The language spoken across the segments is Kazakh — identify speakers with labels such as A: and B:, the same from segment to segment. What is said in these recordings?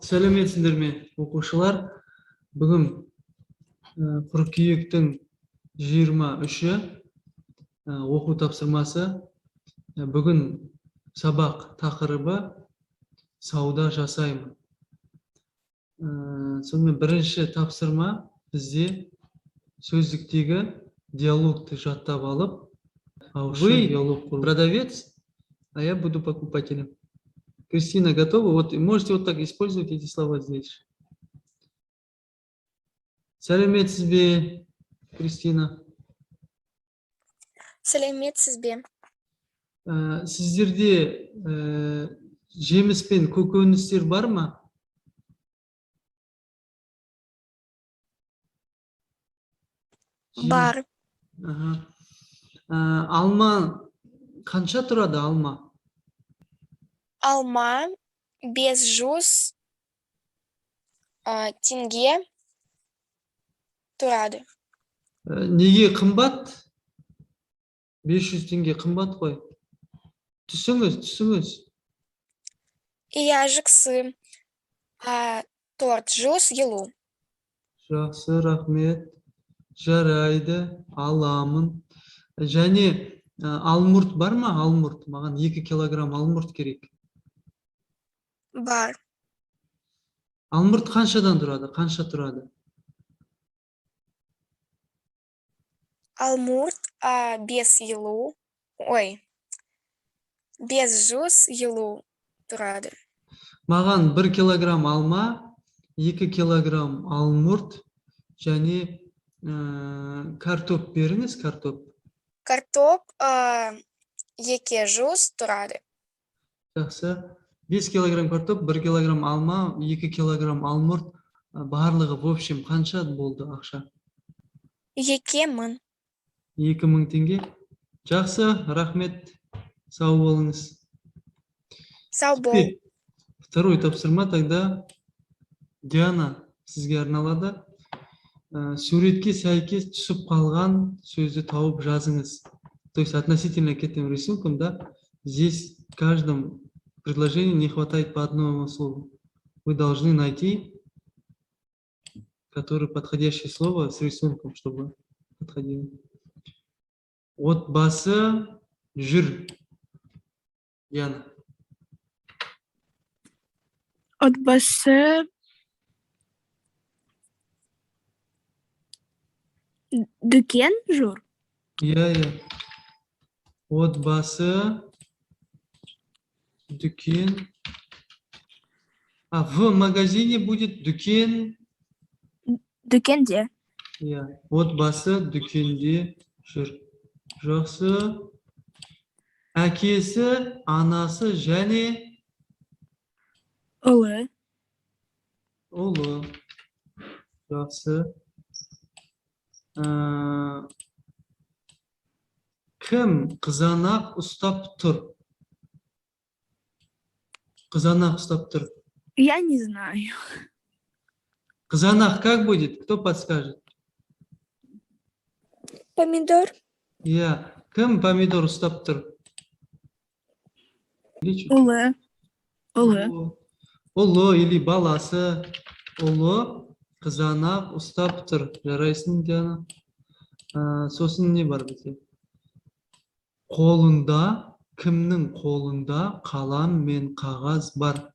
A: сәлеметсіздер ме, оқушылар? Бүгін қыркүйектің 23-і оқу тапсырмасы. Бүгін сабақ тақырыбы сауда жасаймын. Сонымен бірінші тапсырма бізде сөздіктегі диалогты жаттап алып, вы продавец, а я буду покупателем. Кристина, готова? Вот можете вот так использовать эти слова здесь. Сәлеметсіз бе, Кристина?
B: Сәлеметсіз бе?
A: Сіздерде жеміс пен көкөністер бар ма?
B: Бар.
A: Алма қанша тұрады, алма?
B: Алма без жуз теңге тұрады.
A: Неге қымбат? 500 теңге қымбат қой. Түсіңіз.
B: Иә, жақсы. Торт жуз елу.
A: Жақсы, рахмет. Жарайды, аламын. Және алмұрт бар ма? Алмұрт. Маған 2 килограмм алмұрт керек.
B: Бар.
A: Алмұрт қаншадан тұрады? Қанша тұрады?
B: Алмұрт без елу. Без жуз елу тұрады.
A: Маған 1 килограмм алма, 2 килограмм алмұрт және картоп беріңіз, картоп.
B: Картоп 2 жуз тұрады.
A: Жақсы. 5 килограмм картоп, 1 килограмм алма, 2 килограмм алмұрт, барлығы в общем қанша болды ақша?
B: 2000.
A: 2000 теңге. Жақсы, рахмет. Сау болыңыз.
B: Сау бол.
A: Второй тапсырма тогда Диана сізге арналады. Суретке сәйкес түсіп қалған сөзді тауып жазыңыз. То есть относительно к этим рисункам, да, здесь в каждом предложении не хватает по одному слову. Вы должны найти, которое подходящее слово с рисунком, чтобы подходило. Отбасы жүр. Яна.
C: Отбасы дүкен жүр.
A: Иә. Отбасы дүкен. В магазине будет дүкен.
C: Дүкенде.
A: Иә. Отбасы дүкенде жүр. Жақсы. Әкесі, анасы және
C: Ұлы.
A: ұлы. Жақсы. Кім қызанақ ұстап тұр? Қызанақ ұстап тұр.
C: Я не знаю.
A: Қызанақ как будет? Кто подскажет?
B: Помидор.
A: Иә. Кім помидор ұстап тұр?
C: Ұлы.
A: Ұлы или баласы. Ұлы қызанақ ұстап тұр. Жарайсың, Диана. Сосын не бар бізде? Қолында, кімнің қолында қалам мен қағаз бар?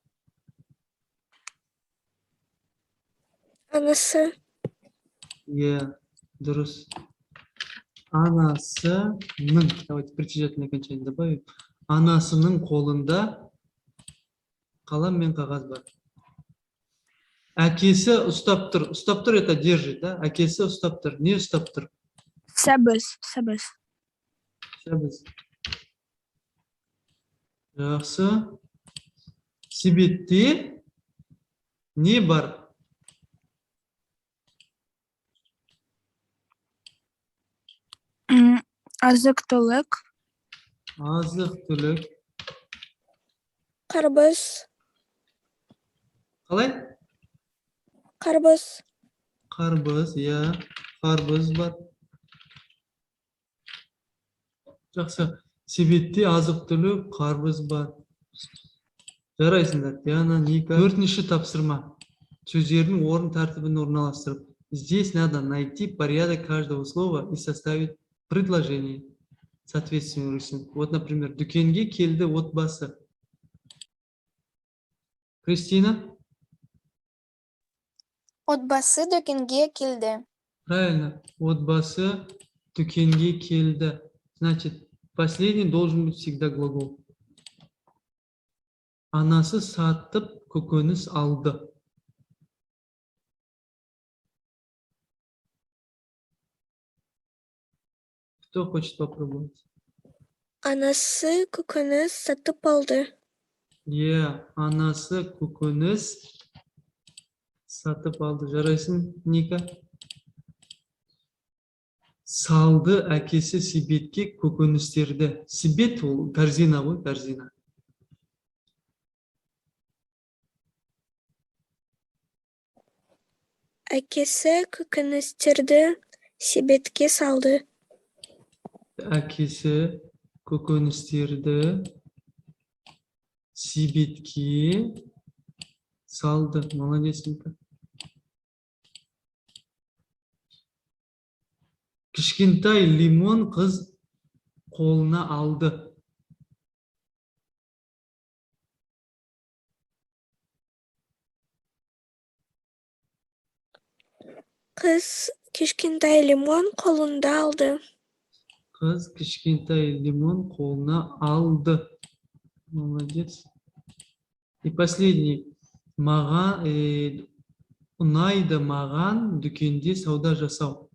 B: Анасы.
A: Иә, дұрыс. Анасының, давайте причастительное окончание добавим. Анасының қолында қалам мен қағаз бар. Әкесі ұстап тұр. Ұстап тұр, это держит, да? Әкесі ұстап тұр. Не ұстап тұр?
C: Сәбіз.
A: Жақсы. Себетте не бар?
C: Азық-түлік.
A: Азық-түлік.
B: Қарбыз.
A: Қалай?
B: Қарбыз.
A: Қарбыз, иә. Қарбыз бар. Жақсы. Себетте азық-түлік, қарбыз бар. Жарайсыңдар. Диана, Ника. 4-ші тапсырма. Сөздердің орын тәртібін орналастырып. Здесь надо найти порядок каждого слова и составить предложение. Соответствующим. Вот, например, дүкенге келді отбасы. Кристина?
B: Отбасы дүкенге келді.
A: Правильно. Отбасы дүкенге келді. Значит, последний должен быть всегда глагол. Анасы сатып көкөніс алды. Кто хочет попробовать?
B: Анасы көкөніс сатып алды.
A: Анасы көкөніс сатып алды. Жарайсың, Ника? Салды әкесі себетке көкөністерді. Себет ол корзина ғой, корзина.
B: Әкесі көкөністерді себетке салды.
A: Әкесі көкөністерді себетке салды. Молодец, Ника. Кішкентай лимон қыз қолына алды.
B: Қыз кішкентай лимон қолында алды.
A: Қыз кішкентай лимон қолына алды. Молодец. И последний. Ұнайды маған дүкенде сауда жасау.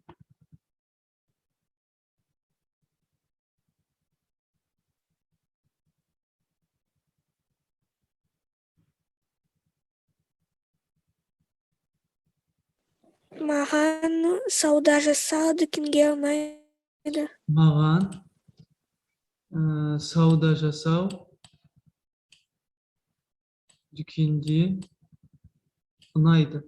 B: Маған сауда жасау дүкенге ұнайды.
A: Маған сауда жасау дүкенде ұнайды.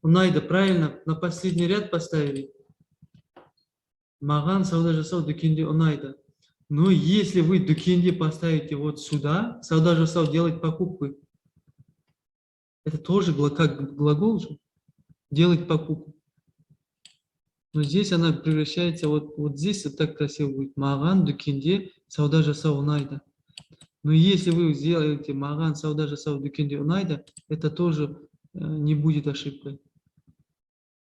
A: Ұнайды, правильно? На последний ряд поставили. Маған сауда жасау дүкенде ұнайды. Но если вы дүкенде поставите вот сюда, сауда жасау, делать покупку, это тоже как глагол же. Делать покупку. Но здесь она превращается, вот здесь вот так красиво будет. Маған дүкенде сауда жасау ұнайды. Но если вы сделаете маған сауда жасау дүкенде ұнайды, это тоже не будет ошибкой.